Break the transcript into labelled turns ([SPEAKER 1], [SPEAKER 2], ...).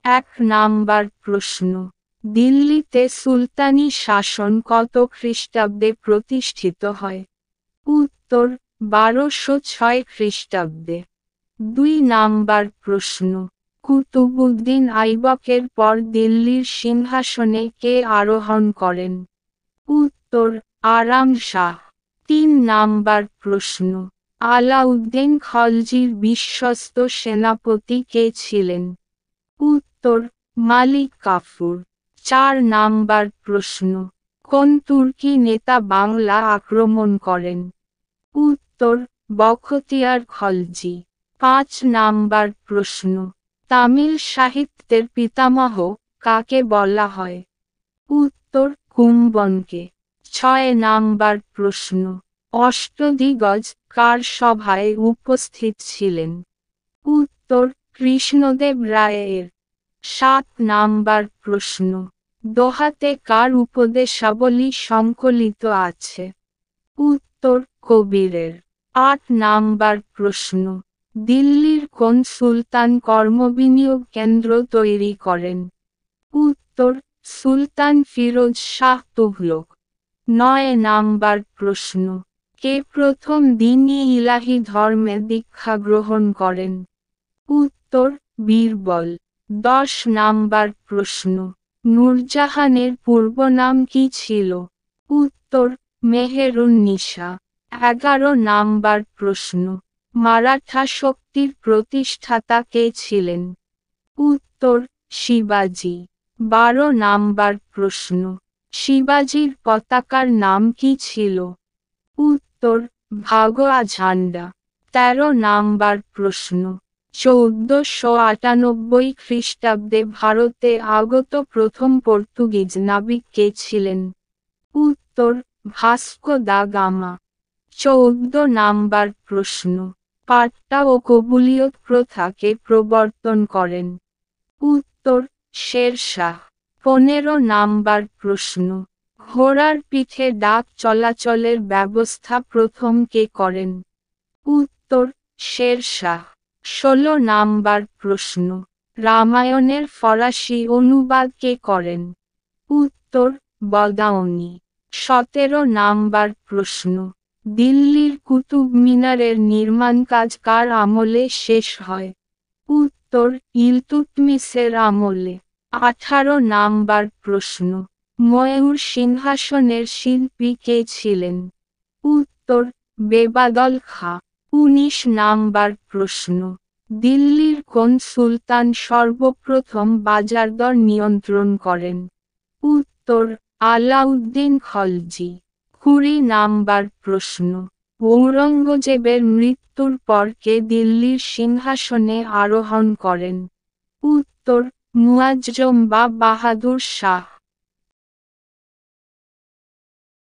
[SPEAKER 1] 1 number প্রশ্ন, দিল্লিতে সুলতানি শাসন কত খ্রিস্টাব্দে প্রতিষ্ঠিত হয়? উত্তর, 1206 খ্রিস্টাব্দে। 2 নাম্বার প্রশ্ন, কুতুবউদ্দিন আইবকের পর দিল্লির সিংহাসনে কে আরোহণ করেন? উত্তর, আরাম শাহ। 3 নাম্বার প্রশ্ন, আলাউদ্দিন খলজির বিশ্বস্ত সেনাপতি কে ছিলেন? উত্তর, মালিক কাফুর। 4 নাম্বার প্রশ্ন, কোন তুর্কি নেতা বাংলা আক্রমণ করেন? উত্তর, বখতিয়ার খলজি। 5 নাম্বার প্রশ্ন, তামিল সাহিত্যের পিতামহ কাকে বলা হয়? উত্তর, কুম্বনকে। 6 নাম্বার প্রশ্ন, অষ্টদিগ্গজ কার সভায় উপস্থিত ছিলেন? উত্তর, কৃষ্ণদেব রায়ের। 7 নাম্বার প্রশ্ন, দোহাতে কার উপদেশাবলী সংকলিত আছে? উত্তর, কবিরের। 8 নাম্বার প্রশ্ন, দিল্লির কোন সুলতান কর্মবিনিয়োগ কেন্দ্র তৈরি করেন? উত্তর, সুলতান ফিরোজ শাহ তুঘলক। 9 নাম্বার প্রশ্ন, কে প্রথম দ্বীন-ই ইলাহি ধর্মে দীক্ষা গ্রহণ করেন? উত্তর, বীরবল। 10 নাম্বার প্রশ্ন, নূরজাহানের পূর্বনাম কি ছিল? উত্তর, মেহেরুন্নিসা। 11 নাম্বার প্রশ্ন, মারাঠা শক্তির প্রতিষ্ঠাতা কে ছিলেন? উত্তর, শিবাজি। 12 নাম্বার প্রশ্ন, শিবাজির পতাকার নাম কি ছিল? উত্তর, ভাগোয়া ঝান্ডা। 13 নাম্বার প্রশ্ন, 1498 খ্রিস্টাব্দে ভারতে আগত প্রথম পর্তুগিজ নাবিক কে ছিলেন? উত্তর, ভাস্কো দা গামা। 14 নাম্বার প্রশ্ন, পাট্টা ও কবুলিয়ত প্রথা কে প্রবর্তন করেন? উত্তর, শের শাহ। 15 নাম্বার প্রশ্ন, ঘোড়ার পিঠে ডাক চলাচলের ব্যবস্থা প্রথম কে করেন? উত্তর, শের শাহ। 16 নাম্বার প্রশ্ন, রামায়ণের ফরাসি অনুবাদ কে করেন? উত্তর, বদাউনি। 17 নাম্বার প্রশ্ন, দিল্লির কুতুব মিনারের নির্মাণ কাজ কার আমলে শেষ হয়? উত্তর, ইলতুৎমিশের আমলে। 18 নাম্বার প্রশ্ন, ময়ূর সিংহাসনের শিল্পী কে ছিলেন? উত্তর, বেবাদল খাঁ। 19 নাম্বার প্রশ্ন, দিল্লির কোন সুলতান সর্বপ্রথম বাজারদর নিয়ন্ত্রণ করেন? উত্তর, আলাউদ্দিন খলজি। 20 নাম্বার প্রশ্ন, ঔরঙ্গজেবের মৃত্যুর পর কে দিল্লির সিংহাসনে আরোহণ করেন? উত্তর, মুয়াজ্জম বা বাহাদুর শাহ।